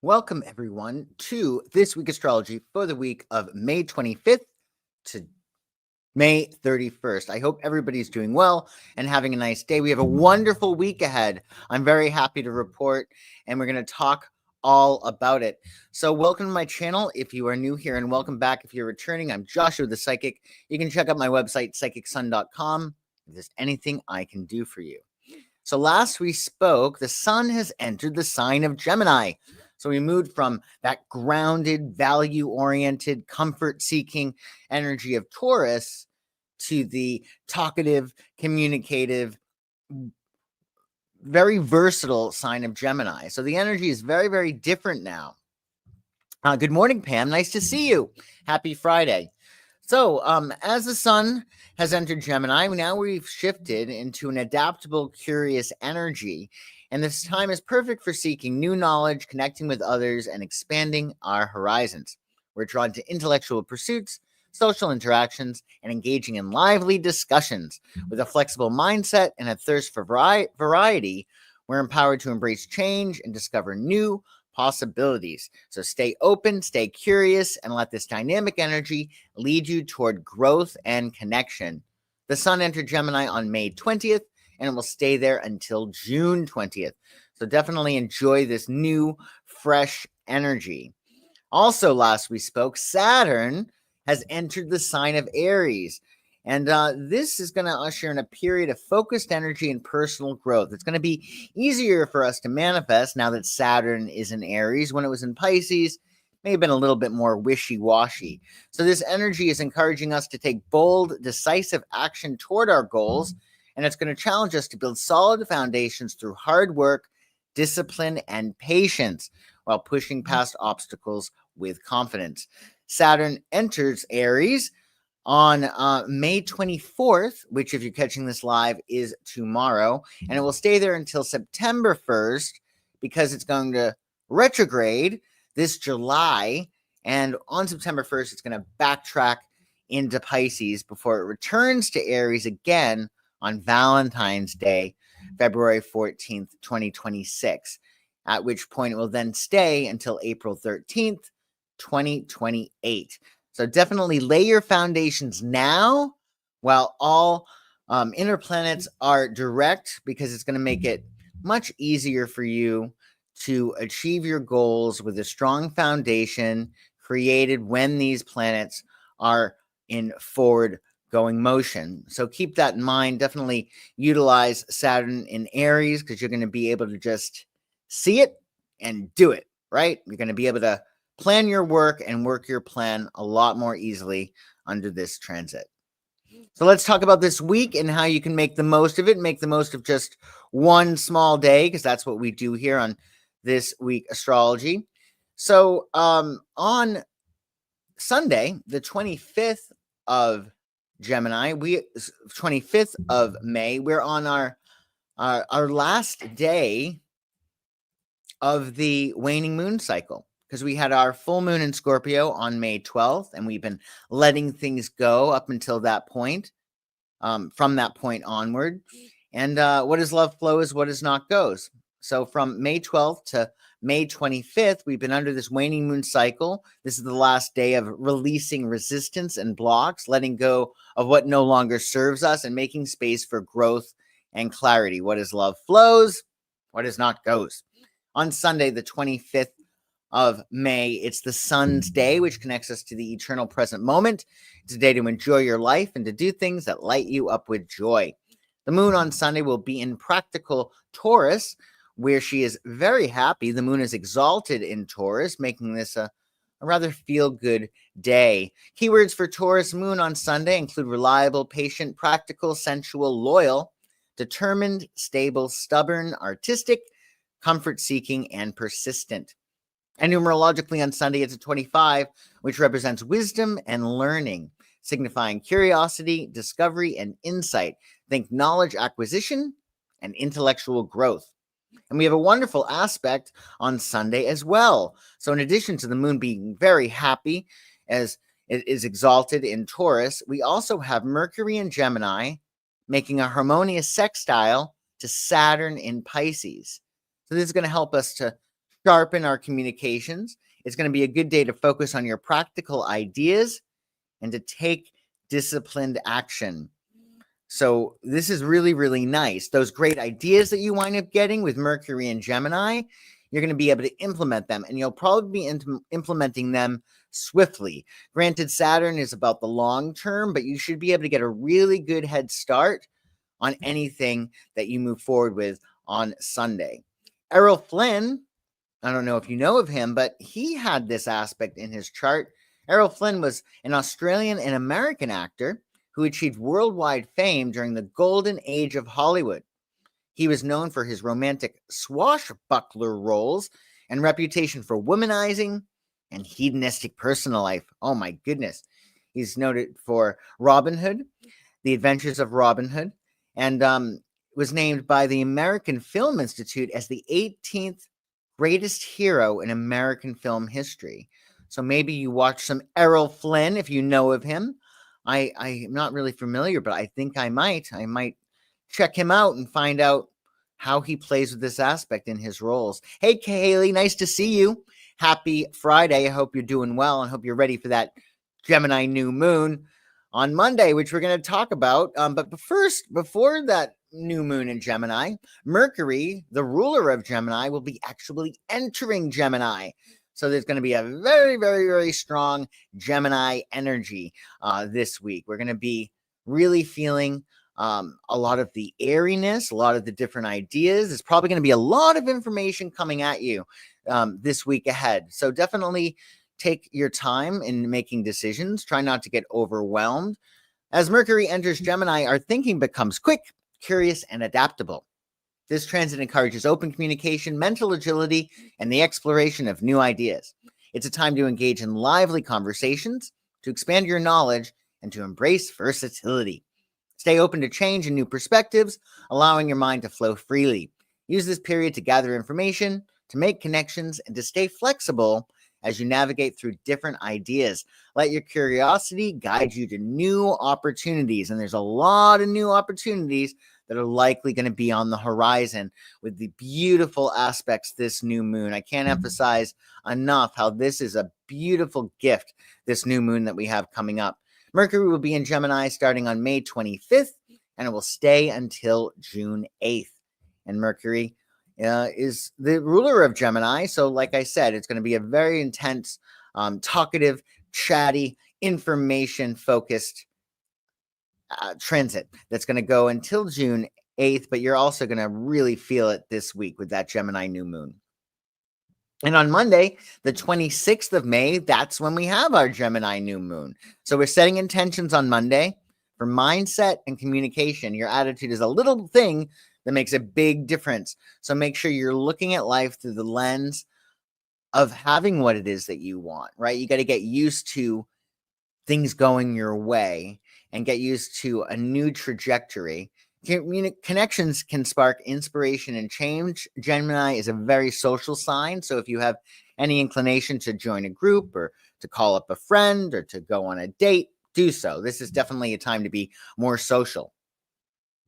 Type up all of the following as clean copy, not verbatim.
Welcome, everyone, to This Week Astrology for the week of May 25th to May 31st. I hope everybody's doing well and having a nice day. We have a wonderful week ahead. I'm very happy to report, and we're going to talk all about it. So welcome to my channel if you are new here, and welcome back if you're returning. I'm Joshua the Psychic. You can check out my website, psychicsun.com, if there's anything I can do for you. So last we spoke, the sun has entered the sign of Gemini. So we moved from that grounded, value-oriented, comfort-seeking energy of Taurus to the talkative, communicative, very versatile sign of Gemini. So the energy is very, very different now. Good morning, Pam. Nice to see you. Happy Friday. So as the sun has entered Gemini, now we've shifted into an adaptable, curious energy. And this time is perfect for seeking new knowledge, connecting with others, and expanding our horizons. We're drawn to intellectual pursuits, social interactions, and engaging in lively discussions. With a flexible mindset and a thirst for variety, we're empowered to embrace change and discover new possibilities. So stay open, stay curious, and let this dynamic energy lead you toward growth and connection. The sun entered Gemini on May 20th, and it will stay there until June 20th. So definitely enjoy this new, fresh energy. Also, last we spoke, Saturn has entered the sign of Aries. And this is going to usher in a period of focused energy and personal growth. It's going to be easier for us to manifest now that Saturn is in Aries. When it was in Pisces, may have been a little bit more wishy-washy. So this energy is encouraging us to take bold, decisive action toward our goals, and it's going to challenge us to build solid foundations through hard work, discipline, and patience while pushing past obstacles with confidence. Saturn enters Aries on May 24th, which if you're catching this live is tomorrow, and it will stay there until September 1st because it's going to retrograde this July, and on September 1st, it's going to backtrack into Pisces before it returns to Aries again on Valentine's Day, February 14th, 2026, at which point it will then stay until April 13th, 2028. So definitely lay your foundations now while all inner planets are direct, because it's going to make it much easier for you to achieve your goals with a strong foundation created when these planets are in forward going motion. So keep that in mind. Definitely utilize Saturn in Aries because you're going to be able to just see it and do it, right? You're going to be able to plan your work and work your plan a lot more easily under this transit. So let's talk about this week and how you can make the most of it, make the most of just one small day, because that's what we do here on This Week Astrology. So on Sunday, the 25th of Gemini, 25th of May, we're on our last day of the waning moon cycle, because we had our full moon in Scorpio on May 12th, and we've been letting things go up until that point, from that point onward. And what is love flows, what is not goes. So from May 12th to May 25th, we've been under this waning moon cycle. This is the last day of releasing resistance and blocks, letting go of what no longer serves us, and making space for growth and clarity. What is love flows, what is not goes. On Sunday, the 25th of May, it's the sun's day, which connects us to the eternal present moment. It's a day to enjoy your life and to do things that light you up with joy. The moon on Sunday will be in practical Taurus, where she is very happy. The moon is exalted in Taurus, making this a rather feel-good day. Keywords for Taurus moon on Sunday include reliable, patient, practical, sensual, loyal, determined, stable, stubborn, artistic, comfort-seeking, and persistent. And numerologically on Sunday, it's a 25, which represents wisdom and learning, signifying curiosity, discovery, and insight. Think knowledge acquisition and intellectual growth. And we have a wonderful aspect on Sunday as well. So in addition to the moon being very happy as it is exalted in Taurus, we also have Mercury in Gemini making a harmonious sextile to Saturn in Pisces. So this is going to help us to sharpen our communications. It's going to be a good day to focus on your practical ideas and to take disciplined action. So this is really, really nice. Those great ideas that you wind up getting with Mercury and Gemini, you're going to be able to implement them, and you'll probably be implementing them swiftly. Granted, Saturn is about the long term, but you should be able to get a really good head start on anything that you move forward with on Sunday. Errol Flynn, I don't know if you know of him, but he had this aspect in his chart. Errol Flynn was an Australian and American actor who achieved worldwide fame during the golden age of Hollywood. He was known for his romantic swashbuckler roles and reputation for womanizing and hedonistic personal life. Oh my goodness. He's noted for Robin Hood, The Adventures of Robin Hood, and was named by the American Film Institute as the 18th greatest hero in American film history. So maybe you watch some Errol Flynn if you know of him. I'm not really familiar, but I think I might check him out and find out how he plays with this aspect in his roles. Hey, Kaylee, nice to see you. Happy Friday. I hope you're doing well and hope you're ready for that Gemini new moon on Monday, which we're going to talk about. But first, before that new moon in Gemini, Mercury, the ruler of Gemini, will be actually entering Gemini. So there's going to be a very, very, very strong Gemini energy this week. We're going to be really feeling a lot of the airiness, a lot of the different ideas. There's probably going to be a lot of information coming at you this week ahead. So definitely take your time in making decisions. Try not to get overwhelmed. As Mercury enters Gemini, our thinking becomes quick, curious, and adaptable. This transit encourages open communication, mental agility, and the exploration of new ideas. It's a time to engage in lively conversations, to expand your knowledge, and to embrace versatility. Stay open to change and new perspectives, allowing your mind to flow freely. Use this period to gather information, to make connections, and to stay flexible as you navigate through different ideas. Let your curiosity guide you to new opportunities, and there's a lot of new opportunities that are likely going to be on the horizon with the beautiful aspects this new moon. I can't emphasize enough how this is a beautiful gift, this new moon that we have coming up. Mercury will be in Gemini starting on May 25th, and it will stay until June 8th. And Mercury is the ruler of Gemini. So like I said, it's going to be a very intense, talkative, chatty, information-focused transit that's going to go until June 8th, but you're also going to really feel it this week with that Gemini new moon. And on Monday, the 26th of May, that's when we have our Gemini new moon. So we're setting intentions on Monday for mindset and communication. Your attitude is a little thing that makes a big difference. So make sure you're looking at life through the lens of having what it is that you want, right? You got to get used to things going your way and get used to a new trajectory. Connections can spark inspiration and change. Gemini is a very social sign. So if you have any inclination to join a group or to call up a friend or to go on a date, do so. This is definitely a time to be more social.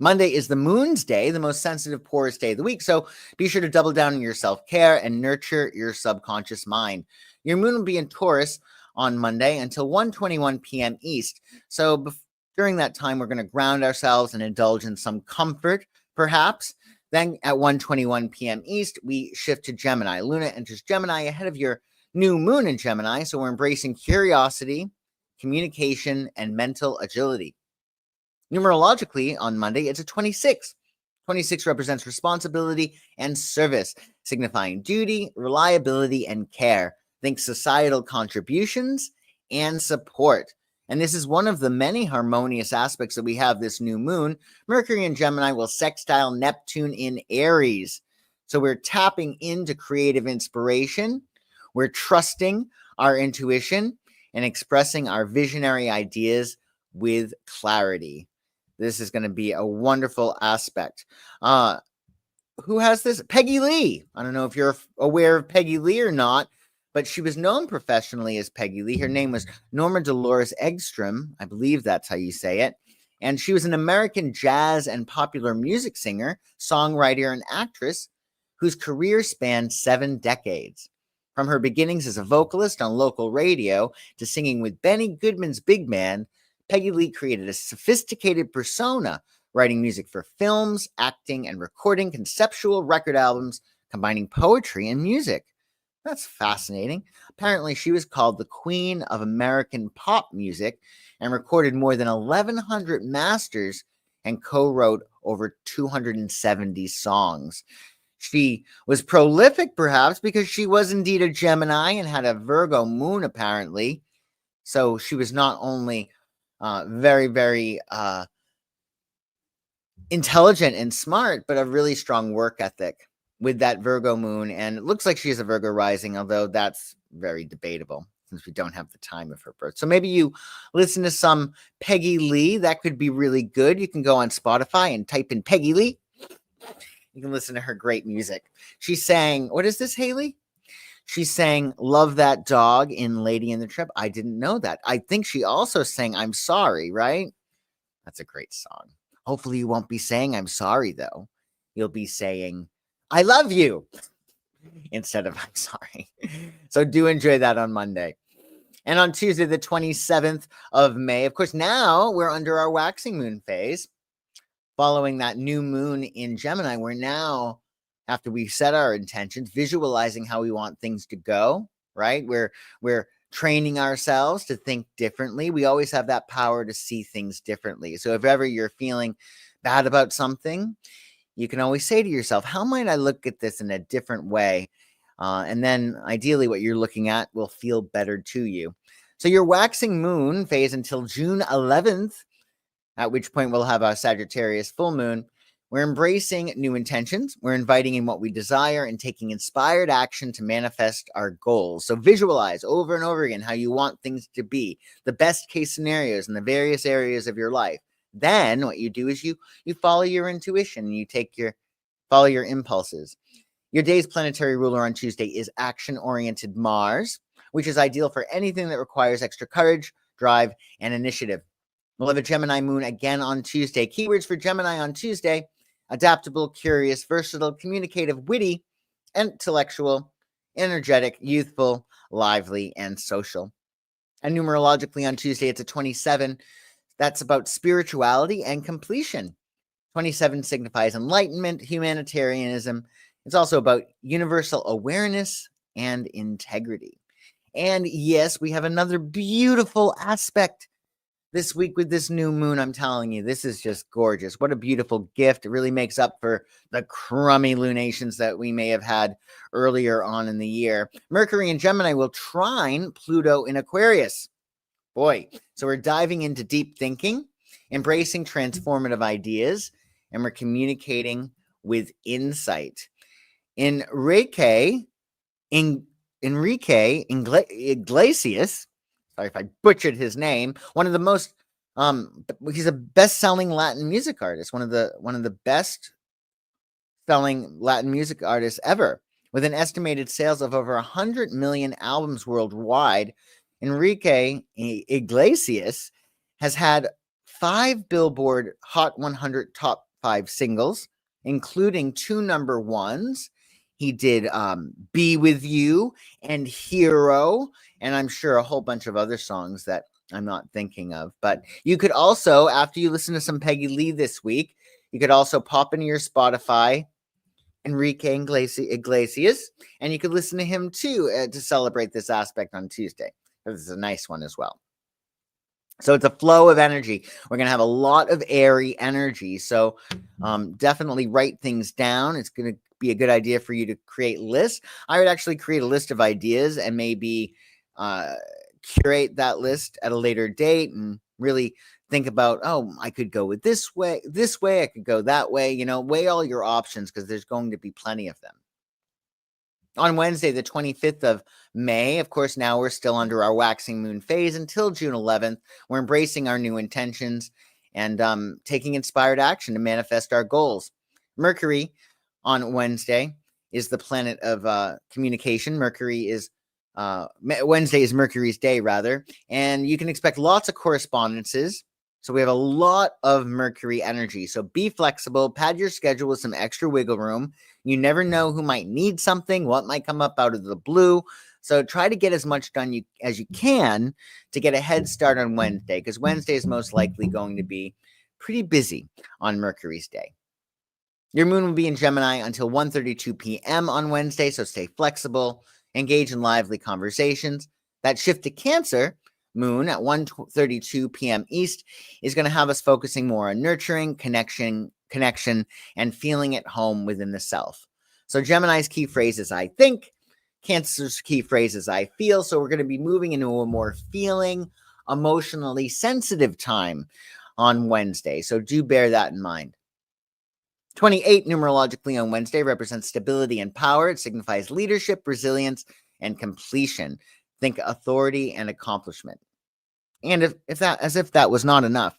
Monday is the moon's day, the most sensitive, poorest day of the week. So be sure to double down on your self-care and nurture your subconscious mind. Your moon will be in Taurus on Monday until 1:21 p.m. East. So during that time, we're going to ground ourselves and indulge in some comfort, perhaps. Then at 1:21 p.m. East, we shift to Gemini. Luna enters Gemini ahead of your new moon in Gemini. So we're embracing curiosity, communication, and mental agility. Numerologically, on Monday, it's a 26. 26 represents responsibility and service, signifying duty, reliability, and care. Think societal contributions and support. And this is one of the many harmonious aspects that we have this new moon. Mercury in Gemini will sextile Neptune in Aries. So we're tapping into creative inspiration. We're trusting our intuition and expressing our visionary ideas with clarity. This is going to be a wonderful aspect. Who has this? Peggy Lee. I don't know if you're aware of Peggy Lee or not, but she was known professionally as Peggy Lee. Her name was Norma Dolores Eggstrom. I believe that's how you say it. And she was an American jazz and popular music singer, songwriter, and actress whose career spanned 7 decades. From her beginnings as a vocalist on local radio to singing with Benny Goodman's big band, Peggy Lee created a sophisticated persona, writing music for films, acting, and recording conceptual record albums combining poetry and music. That's fascinating. Apparently, she was called the Queen of American Pop Music and recorded more than 1,100 masters and co-wrote over 270 songs. She was prolific, perhaps, because she was indeed a Gemini and had a Virgo moon, apparently. So she was not only very, very intelligent and smart, but a really strong work ethic with that Virgo moon. And it looks like she is a Virgo rising, although that's very debatable since we don't have the time of her birth. So maybe you listen to some Peggy Lee. That could be really good. You can go on Spotify and type in Peggy Lee. You can listen to her great music. She sang, what is this, Haley? She sang Love That Dog in Lady in the Tramp. I didn't know that. I think she also sang I'm Sorry, right? That's a great song. Hopefully you won't be saying I'm sorry, though. You'll be saying I love you instead of I'm sorry. So do enjoy that on Monday. And on Tuesday, the 27th of May, of course, now we're under our waxing moon phase. Following that new moon in Gemini, we're now, after we set our intentions, visualizing how we want things to go, right? We're training ourselves to think differently. We always have that power to see things differently. So if ever you're feeling bad about something, you can always say to yourself, how might I look at this in a different way? And then ideally what you're looking at will feel better to you. So your waxing moon phase until June 11th, at which point we'll have our Sagittarius full moon. We're embracing new intentions. We're inviting in what we desire and taking inspired action to manifest our goals. So visualize over and over again how you want things to be, the best case scenarios in the various areas of your life. Then what you do is you follow your intuition and you follow your impulses. Your day's planetary ruler on Tuesday is action-oriented Mars, which is ideal for anything that requires extra courage, drive, and initiative. We'll have a Gemini moon again on Tuesday. Keywords for Gemini on Tuesday: adaptable, curious, versatile, communicative, witty, intellectual, energetic, youthful, lively, and social. And numerologically on Tuesday, it's a 27. That's about spirituality and completion. 27 signifies enlightenment, humanitarianism. It's also about universal awareness and integrity. And yes, we have another beautiful aspect this week with this new moon. I'm telling you, this is just gorgeous. What a beautiful gift. It really makes up for the crummy lunations that we may have had earlier on in the year. Mercury in Gemini will trine Pluto in Aquarius. Boy, so we're diving into deep thinking, embracing transformative ideas, and we're communicating with insight. Enrique Iglesias, sorry if I butchered his name, one of the most he's a best-selling Latin music artist, one of the best-selling Latin music artists ever, with an estimated sales of over 100 million albums worldwide. Enrique Iglesias has had 5 Billboard Hot 100 top 5 singles, including 2 number ones. He did Be With You and Hero, and I'm sure a whole bunch of other songs that I'm not thinking of. But you could also, after you listen to some Peggy Lee this week, you could also pop into your Spotify Enrique Iglesias, and you could listen to him too to celebrate this aspect on Tuesday. This is a nice one as well. So it's a flow of energy. We're going to have a lot of airy energy. So definitely write things down. It's going to be a good idea for you to create lists. I would actually create a list of ideas and maybe curate that list at a later date and really think about, oh, I could go with this way, I could go that way, weigh all your options because there's going to be plenty of them. On Wednesday, the 25th of May, of course, now we're still under our waxing moon phase until June 11th. We're embracing our new intentions and taking inspired action to manifest our goals. Mercury on Wednesday is the planet of communication. Wednesday is Mercury's day, rather. And you can expect lots of correspondences, So we have a lot of Mercury energy. So be flexible, pad your schedule with some extra wiggle room. You never know who might need something, what might come up out of the blue. So try to get as much done as you can to get a head start on Wednesday, because Wednesday is most likely going to be pretty busy on Mercury's day. Your moon will be in Gemini until 1:32 p.m. on Wednesday, so stay flexible, engage in lively conversations. That shift to Cancer moon at 1:32 p.m. East is going to have us focusing more on nurturing, connection, and feeling at home within the self. So Gemini's key phrase is I think, Cancer's key phrase is I feel. So we're going to be moving into a more feeling, emotionally sensitive time on Wednesday. So do bear that in mind. 28 numerologically on Wednesday represents stability and power. It signifies leadership, resilience, and completion. Think authority and accomplishment. And if that was not enough,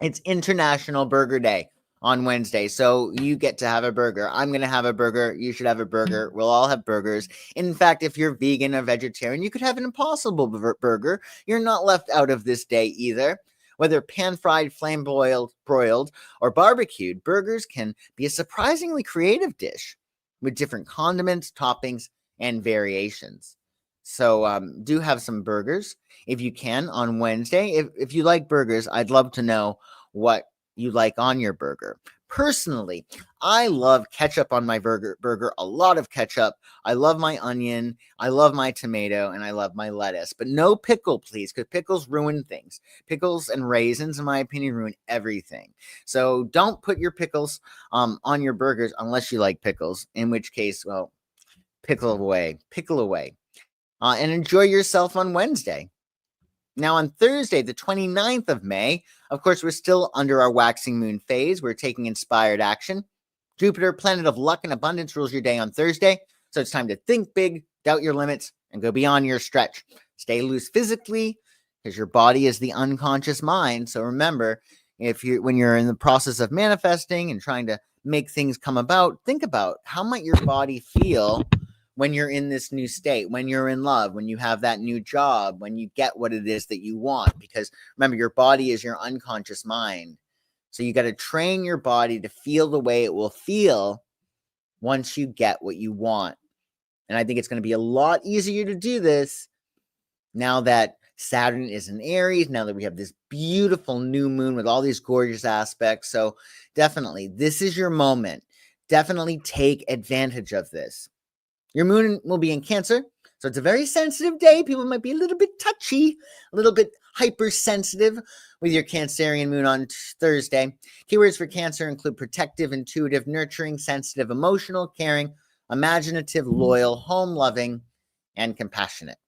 it's International Burger Day on Wednesday. So you get to have a burger. I'm going to have a burger. You should have a burger. We'll all have burgers. In fact, if you're vegan or vegetarian, you could have an Impossible burger. You're not left out of this day either. Whether pan-fried, flame-broiled, or barbecued, burgers can be a surprisingly creative dish with different condiments, toppings, and variations. So do have some burgers if you can on Wednesday. If you like burgers, I'd love to know what you like on your burger. Personally, I love ketchup on my burger, a lot of ketchup. I love my onion, I love my tomato, and I love my lettuce. But no pickle, please, because pickles ruin things. Pickles and raisins, in my opinion, ruin everything. So don't put your pickles on your burgers unless you like pickles, in which case, well, pickle away. And enjoy yourself on Wednesday. Now, on Thursday, the 29th of May, of course, we're still under our waxing moon phase. We're taking inspired action. Jupiter, planet of luck and abundance, rules your day on Thursday. So it's time to think big, doubt your limits, and go beyond your stretch. Stay loose physically, because your body is the unconscious mind. So remember, when you're in the process of manifesting and trying to make things come about, think about how might your body feel when you're in this new state, when you're in love, when you have that new job, when you get what it is that you want. Because remember, your body is your unconscious mind. So you got to train your body to feel the way it will feel once you get what you want. And I think it's going to be a lot easier to do this now that Saturn is in Aries, now that we have this beautiful new moon with all these gorgeous aspects. So definitely, this is your moment. Definitely take advantage of this. Your moon will be in Cancer, so it's a very sensitive day. People might be a little bit touchy, a little bit hypersensitive with your Cancerian moon on Thursday. Keywords for Cancer include protective, intuitive, nurturing, sensitive, emotional, caring, imaginative, loyal, home-loving, and compassionate.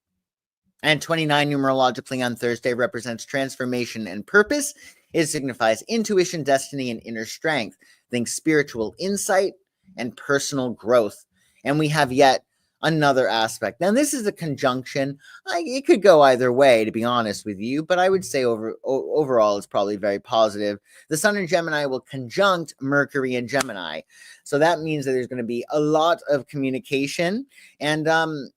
And 29 numerologically on Thursday represents transformation and purpose. It signifies intuition, destiny, and inner strength. Think spiritual insight and personal growth. And we have yet another aspect. Now, this is a conjunction. It could go either way, to be honest with you, but I would say overall it's probably very positive. The Sun in Gemini will conjunct Mercury in Gemini. So that means that there's going to be a lot of communication, and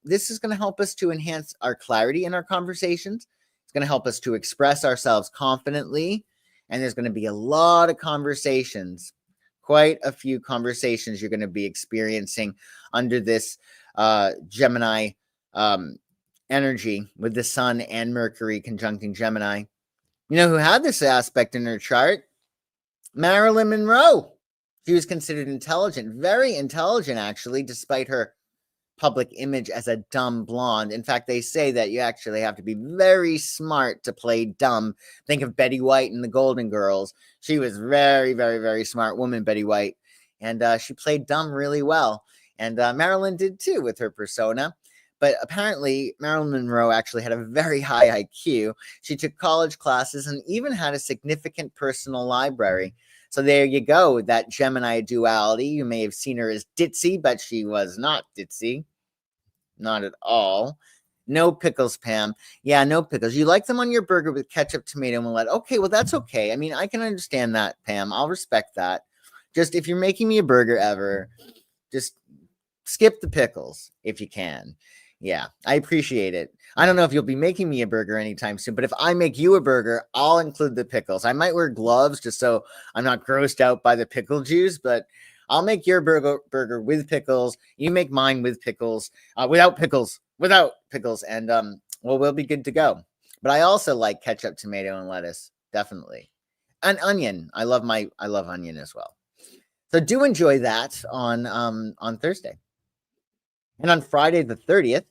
this is going to help us to enhance our clarity in our conversations. It's going to help us to express ourselves confidently, and there's going to be a lot of conversations. Quite a few conversations you're going to be experiencing under this Gemini energy with the Sun and Mercury conjuncting Gemini. You know who had this aspect in her chart? Marilyn Monroe. She was considered intelligent, very intelligent, actually, despite her public image as a dumb blonde. In fact, they say that you actually have to be very smart to play dumb. Think of Betty White in the Golden Girls. She was very, very, very smart woman, Betty White, and she played dumb really well. And Marilyn did too with her persona. But apparently, Marilyn Monroe actually had a very high IQ. She took college classes and even had a significant personal library. So there you go, that Gemini duality. You may have seen her as ditzy, but she was not ditzy. Not at all. No pickles, Pam. Yeah, no pickles. You like them on your burger with ketchup, tomato, and millet. Okay, well, that's okay. I mean, I can understand that, Pam. I'll respect that. Just if you're making me a burger ever, just skip the pickles if you can. Yeah, I appreciate it. I don't know if you'll be making me a burger anytime soon, but if I make you a burger, I'll include the pickles. I might wear gloves just so I'm not grossed out by the pickle juice, but I'll make your burger with pickles. You make mine with pickles, without pickles, and well, we'll be good to go. But I also like ketchup, tomato, and lettuce, definitely, and onion. I love onion as well. So do enjoy that on Thursday. And on Friday the 30th,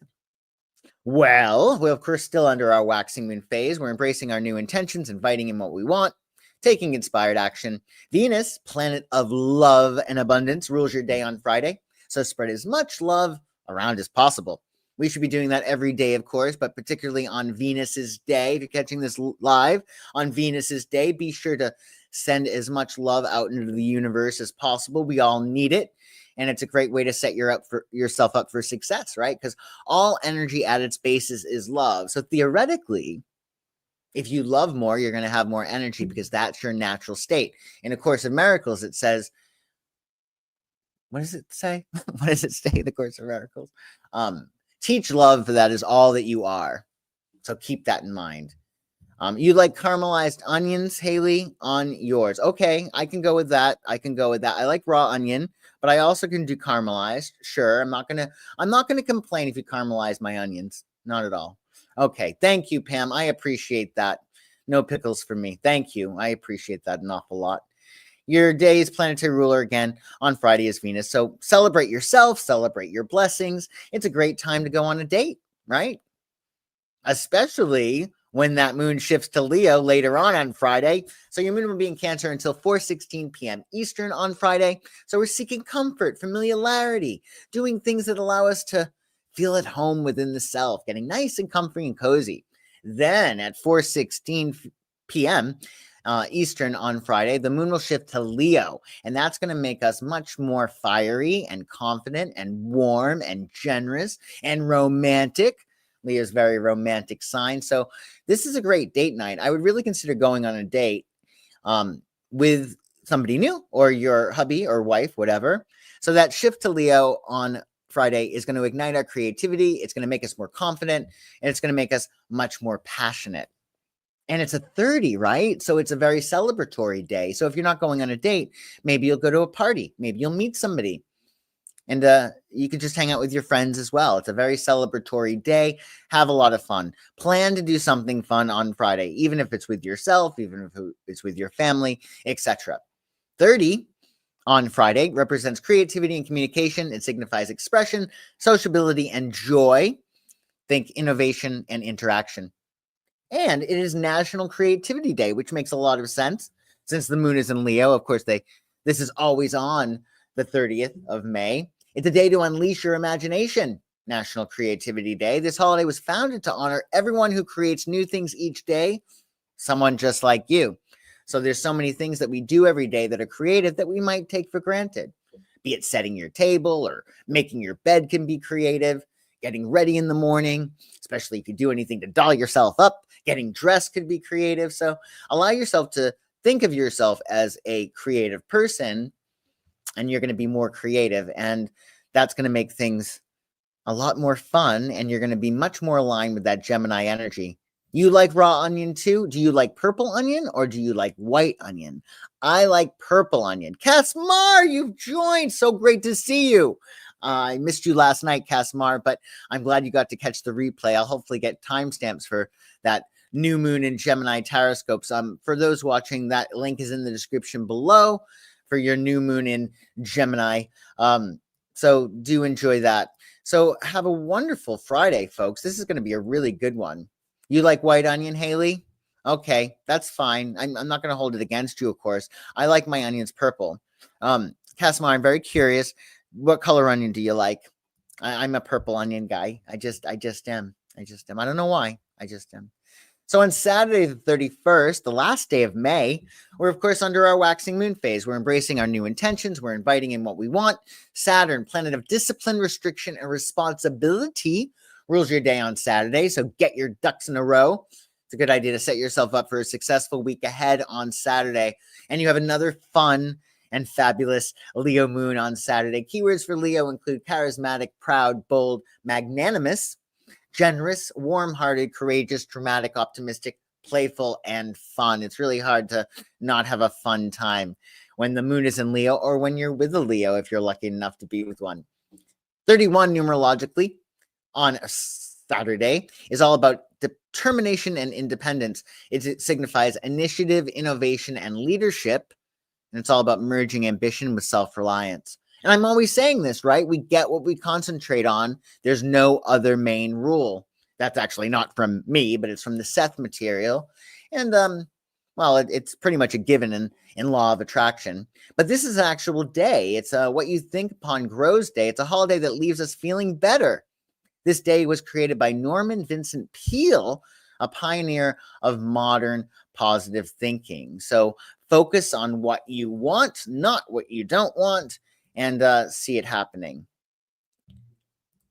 well, we're of course still under our waxing moon phase. We're embracing our new intentions, inviting in what we want, taking inspired action. Venus, planet of love and abundance, rules your day on Friday. So spread as much love around as possible. We should be doing that every day, of course, but particularly on Venus's day. If you're catching this live on Venus's day, be sure to send as much love out into the universe as possible. We all need it. And it's a great way to set yourself up for success, right? Because all energy at its basis is love. So theoretically, if you love more, you're going to have more energy because that's your natural state. In A Course in Miracles, it says, what does it say? What does it say in The Course of Miracles? Teach love, for that is all that you are. So keep that in mind. You like caramelized onions, Haley, on yours. Okay, I can go with that. I like raw onion, but I also can do caramelized. Sure, I'm not gonna complain if you caramelize my onions. Not at all. Okay, thank you, Pam. I appreciate that. No pickles for me. Thank you. I appreciate that an awful lot. Your day's planetary ruler again on Friday is Venus. So celebrate yourself, celebrate your blessings. It's a great time to go on a date, right? Especially when that moon shifts to Leo later on Friday. So your moon will be in Cancer until 4:16 p.m. Eastern on Friday. So we're seeking comfort, familiarity, doing things that allow us to feel at home within the self, getting nice and comfy and cozy. Then at 4:16 p.m. Eastern on Friday, the moon will shift to Leo, and that's going to make us much more fiery and confident and warm and generous and romantic. Leo's very romantic sign. So this is a great date night. I would really consider going on a date with somebody new or your hubby or wife, whatever. So that shift to Leo on Friday is going to ignite our creativity. It's going to make us more confident, and it's going to make us much more passionate. And it's a 30, right? So it's a very celebratory day. So if you're not going on a date, maybe you'll go to a party. Maybe you'll meet somebody. And you can just hang out with your friends as well. It's a very celebratory day. Have a lot of fun. Plan to do something fun on Friday, even if it's with yourself, even if it's with your family, etc. 30 on Friday represents creativity and communication. It signifies expression, sociability, and joy. Think innovation and interaction. And it is National Creativity Day, which makes a lot of sense since the moon is in Leo. Of course, this is always on the 30th of May. It's a day to unleash your imagination. National Creativity Day. This holiday was founded to honor everyone who creates new things each day, someone just like you. So there's so many things that we do every day that are creative that we might take for granted. Be it setting your table or making your bed can be creative. Getting ready in the morning, especially if you do anything to doll yourself up. Getting dressed could be creative. So allow yourself to think of yourself as a creative person, and you're going to be more creative, and that's going to make things a lot more fun, and you're going to be much more aligned with that Gemini energy. You like raw onion too? Do you like purple onion or do you like white onion? I like purple onion. Casmar, you've joined. So great to see you. I missed you last night, Casmar, but I'm glad you got to catch the replay. I'll hopefully get timestamps for that new moon in Gemini Horoscopes. For those watching, that link is in the description below for your new moon in Gemini. So do enjoy that. So have a wonderful Friday, folks. This is going to be a really good one. You like white onion, Haley? Okay, that's fine. I'm not going to hold it against you, of course. I like my onions purple. Casmar, I'm very curious. What color onion do you like? I'm a purple onion guy. I just am. I don't know why. I just am. So on Saturday, the 31st, the last day of May, we're, of course, under our waxing moon phase. We're embracing our new intentions. We're inviting in what we want. Saturn, planet of discipline, restriction, and responsibility, rules your day on Saturday. So get your ducks in a row. It's a good idea to set yourself up for a successful week ahead on Saturday. And you have another fun and fabulous Leo moon on Saturday. Keywords for Leo include charismatic, proud, bold, magnanimous, generous, warm-hearted, courageous, dramatic, optimistic, playful, and fun. It's really hard to not have a fun time when the moon is in Leo, or when you're with a Leo, if you're lucky enough to be with one. 31 numerologically on a Saturday is all about determination and independence. It signifies initiative, innovation, and leadership. And it's all about merging ambition with self-reliance. And I'm always saying this, right? We get what we concentrate on. There's no other main rule. That's actually not from me, but it's from the Seth material. And well, it's pretty much a given in law of attraction. But this is an actual day. It's what you think upon grows day. It's a holiday that leaves us feeling better. This day was created by Norman Vincent Peale, a pioneer of modern positive thinking. So focus on what you want, not what you don't want, and see it happening.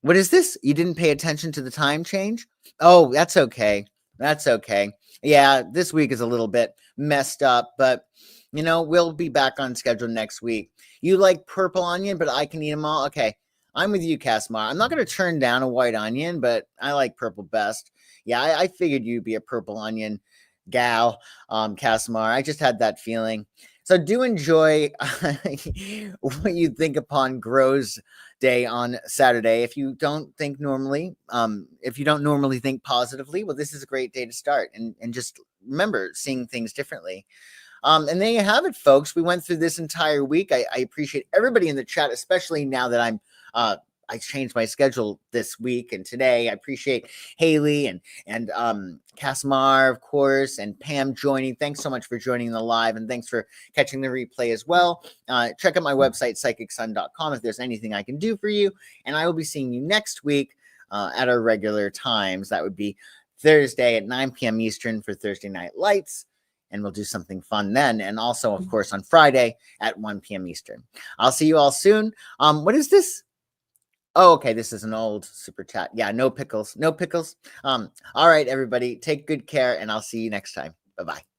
What is this? You didn't pay attention to the time change? Oh, that's okay. That's okay. Yeah, this week is a little bit messed up, but you know, we'll be back on schedule next week. You like purple onion, but I can eat them all? Okay, I'm with you, Casmar. I'm not going to turn down a white onion, but I like purple best. Yeah, I figured you'd be a purple onion gal, Casmar. I just had that feeling. So do enjoy what you think upon grows day on Saturday. If you don't think normally, if you don't normally think positively, well, this is a great day to start, and just remember seeing things differently. And there you have it, folks. We went through this entire week. I appreciate everybody in the chat, especially now that I changed my schedule this week and today. I appreciate Haley and Casimar, of course, and Pam joining. Thanks so much for joining the live, and thanks for catching the replay as well. Check out my website, psychicsun.com, if there's anything I can do for you. And I will be seeing you next week at our regular times. That would be Thursday at 9 p.m. Eastern for Thursday Night Lights. And we'll do something fun then. And also, of course, on Friday at 1 p.m. Eastern. I'll see you all soon. What is this? Oh, okay. This is an old super chat. Yeah, no pickles. No pickles. All right, everybody. Take good care, and I'll see you next time. Bye-bye.